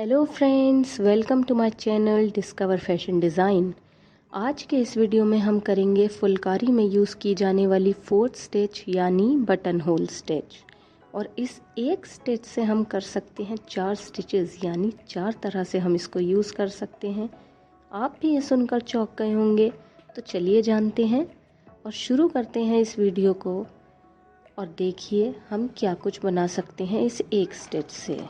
Hello friends, welcome to my channel Discover Fashion Design. आज के इस वीडियो में हम करेंगे फुलकारी में यूज़ की जाने वाली फोर्थ स्टिच यानी बटन होल स्टिच। और इस एक स्टिच से हम कर सकते हैं 4 स्टिचेस, यानी 4 तरह से हम इसको यूज़ कर सकते हैं। आप भी ये सुनकर चौंक गए होंगे। तो चलिए जानते हैं और शुरू करते हैं इस वीडियो को। और देखिए हम क्या कुछ बना सकते हैं इस एक स्टिच से।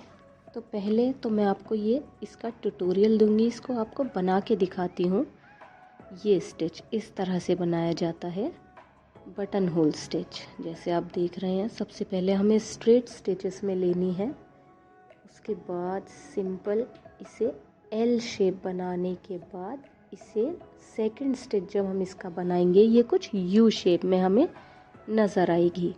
तो पहले तो मैं आपको इसका ट्यूटोरियल दूंगी, इसको आपको बना के दिखाती हूँ। ये स्टिच इस तरह से बनाया जाता है, बटन होल स्टिच। जैसे आप देख रहे हैं, सबसे पहले हमें स्ट्रेट स्टिचेस में लेनी है। उसके बाद सिंपल इसे एल शेप बनाने के बाद इसे सेकंड स्टिच जब हम इसका बनाएंगे, ये कुछ यू शेप में हमें नज़र आएगी।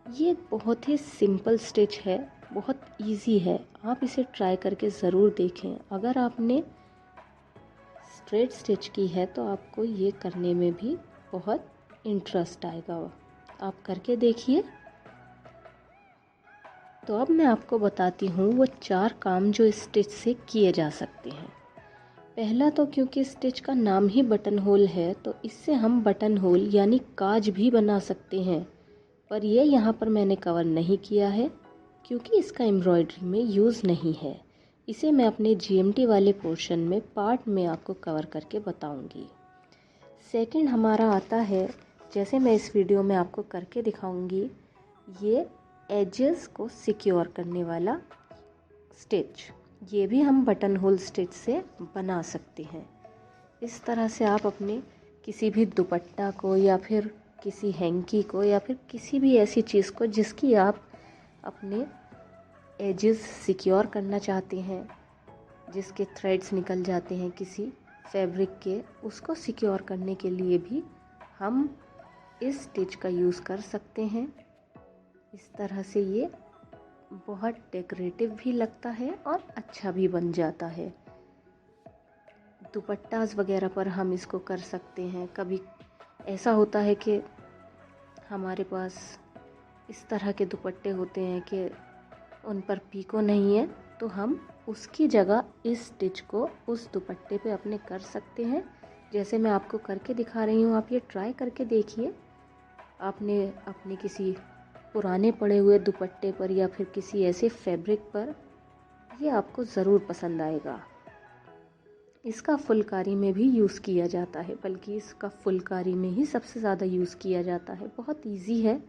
ये बहुत ही सिंपल स्टिच है, बहुत इजी है। आप इसे ट्राई करके ज़रूर देखें। अगर आपने स्ट्रेट स्टिच की है तो आपको ये करने में भी बहुत इंटरेस्ट आएगा। आप करके देखिए। तो अब मैं आपको बताती हूँ वो 4 काम जो इस स्टिच से किए जा सकते हैं। पहला तो क्योंकि स्टिच का नाम ही बटन होल है, तो इससे हम बटन होल यानी काज भी बना सकते हैं। पर ये यहाँ पर मैंने कवर नहीं किया है क्योंकि इसका एम्ब्रॉयडरी में यूज़ नहीं है। इसे मैं अपने GMT वाले पोर्शन में पार्ट में आपको कवर करके बताऊंगी। सेकंड हमारा आता है, जैसे मैं इस वीडियो में आपको करके दिखाऊंगी, ये एजेस को सिक्योर करने वाला स्टिच। ये भी हम बटन होल स्टिच से बना सकते हैं। इस तरह से आप अपने किसी भी दुपट्टा को या फिर किसी हैंकी को या फिर किसी भी ऐसी चीज़ को जिसकी आप अपने एजेस सिक्योर करना चाहते हैं, जिसके थ्रेड्स निकल जाते हैं किसी फैब्रिक के, उसको सिक्योर करने के लिए भी हम इस स्टिच का यूज़ कर सकते हैं। इस तरह से ये बहुत डेकोरेटिव भी लगता है और अच्छा भी बन जाता है। दुपट्टास वगैरह पर हम इसको कर सकते हैं। कभी ऐसा होता है कि हमारे पास इस तरह के दुपट्टे होते हैं कि उन पर पीको नहीं है, तो हम उसकी जगह इस स्टिच को उस दुपट्टे पे अपने कर सकते हैं। जैसे मैं आपको करके दिखा रही हूँ, आप ये ट्राई करके देखिए। आपने अपने किसी पुराने पड़े हुए दुपट्टे पर या फिर किसी ऐसे फैब्रिक पर, ये आपको ज़रूर पसंद आएगा। इसका फुलकारी में भी यूज़ किया जाता है, बल्कि इसका फुलकारी में ही सबसे ज़्यादा यूज़ किया जाता है। बहुत इजी है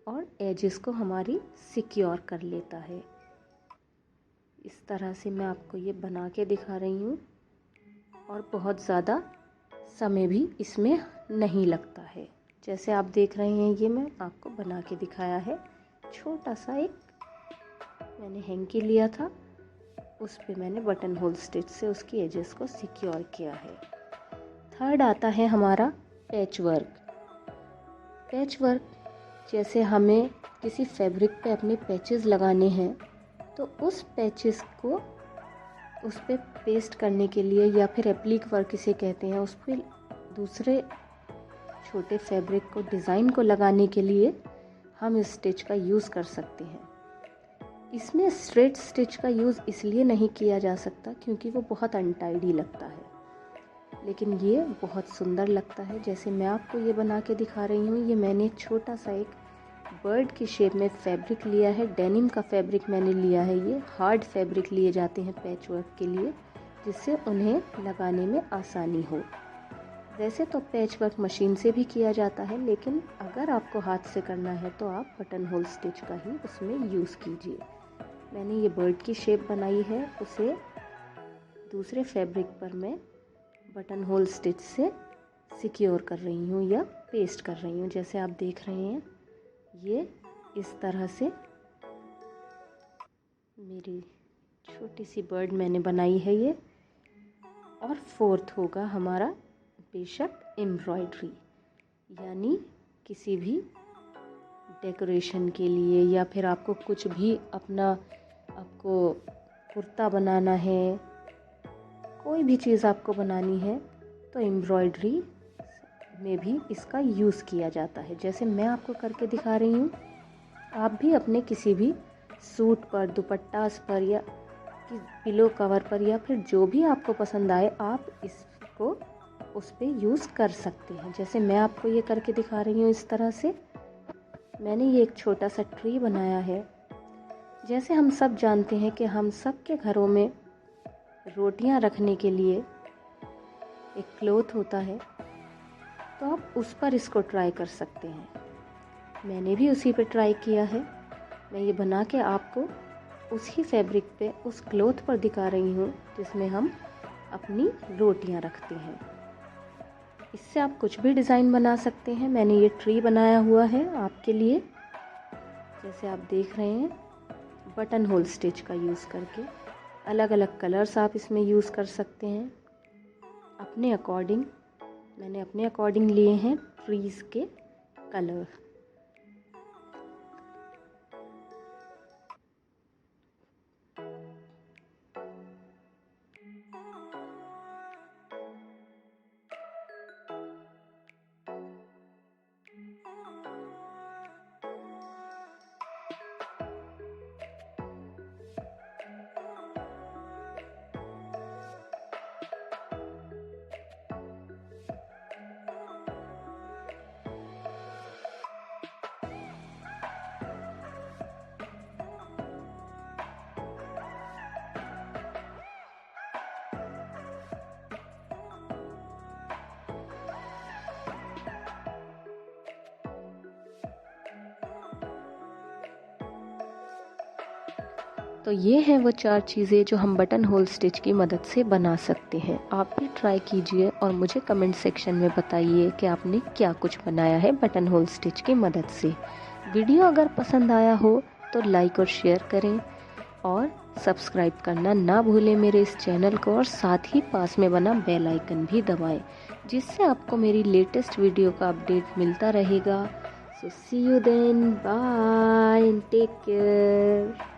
और एजेस को हमारी सिक्योर कर लेता है। इस तरह से मैं आपको ये बना के दिखा रही हूँ और बहुत ज़्यादा समय भी इसमें नहीं लगता है। जैसे आप देख रहे हैं, ये मैं आपको बना के दिखाया है। छोटा सा एक मैंने हैंकी लिया था, उस पे मैंने बटन होल स्टिच से उसकी एजेस को सिक्योर किया है। थर्ड आता है हमारा पैच वर्क। पैच वर्क, जैसे हमें किसी फैब्रिक पे अपने पैचेस लगाने हैं, तो उस पैचेस को उस पे पेस्ट करने के लिए या फिर एप्लिक वर्क इसे कहते हैं, उस पर दूसरे छोटे फैब्रिक को, डिज़ाइन को लगाने के लिए हम इस स्टिच का यूज़ कर सकते हैं। इसमें स्ट्रेट स्टिच का यूज़ इसलिए नहीं किया जा सकता क्योंकि वो बहुत अनटाइडी लगता है, लेकिन ये बहुत सुंदर लगता है। जैसे मैं आपको ये बना के दिखा रही हूँ, ये मैंने छोटा सा एक बर्ड की शेप में फैब्रिक लिया है। डेनिम का फैब्रिक मैंने लिया है। ये हार्ड फैब्रिक लिए जाते हैं पैच वर्क के लिए, जिससे उन्हें लगाने में आसानी हो। वैसे तो पैच वर्क मशीन से भी किया जाता है, लेकिन अगर आपको हाथ से करना है तो आप बटन होल स्टिच का ही उसमें यूज़ कीजिए। मैंने ये बर्ड की शेप बनाई है, उसे दूसरे फैब्रिक पर मैं बटन होल स्टिच से सिक्योर कर रही हूँ या पेस्ट कर रही हूँ। जैसे आप देख रहे हैं, ये इस तरह से मेरी छोटी सी बर्ड मैंने बनाई है ये। और फोर्थ होगा हमारा बेशक एम्ब्रॉयडरी, यानी किसी भी डेकोरेशन के लिए या फिर आपको कुछ भी आपको कुर्ता बनाना है, कोई भी चीज़ आपको बनानी है, तो एम्ब्रॉयडरी में भी इसका यूज़ किया जाता है। जैसे मैं आपको करके दिखा रही हूँ, आप भी अपने किसी भी सूट पर, दुपट्टास पर या कि पिलो कवर पर या फिर जो भी आपको पसंद आए आप इसको उस पे यूज़ कर सकते हैं। जैसे मैं आपको ये करके दिखा रही हूँ, इस तरह से मैंने ये एक छोटा सा ट्री बनाया है। जैसे हम सब जानते हैं कि हम सब के घरों में रोटियां रखने के लिए एक क्लॉथ होता है, तो आप उस पर इसको ट्राई कर सकते हैं। मैंने भी उसी पे ट्राई किया है। मैं ये बना के आपको उसी फैब्रिक पे, उस क्लॉथ पर दिखा रही हूँ जिसमें हम अपनी रोटियां रखते हैं। इससे आप कुछ भी डिज़ाइन बना सकते हैं। मैंने ये ट्री बनाया हुआ है आपके लिए, जैसे आप देख रहे हैं, बटन होल स्टिच का यूज़ करके। अलग अलग कलर्स आप इसमें यूज़ कर सकते हैं अपने अकॉर्डिंग। मैंने अपने अकॉर्डिंग लिए हैं ट्रीज़ के कलर। तो ये हैं वो 4 चीज़ें जो हम बटन होल स्टिच की मदद से बना सकते हैं। आप भी ट्राई कीजिए और मुझे कमेंट सेक्शन में बताइए कि आपने क्या कुछ बनाया है बटन होल स्टिच की मदद से। वीडियो अगर पसंद आया हो तो लाइक और शेयर करें और सब्सक्राइब करना ना भूलें मेरे इस चैनल को, और साथ ही पास में बना बेल आइकन भी दबाएं, जिससे आपको मेरी लेटेस्ट वीडियो का अपडेट मिलता रहेगा। So see you then, bye, take care.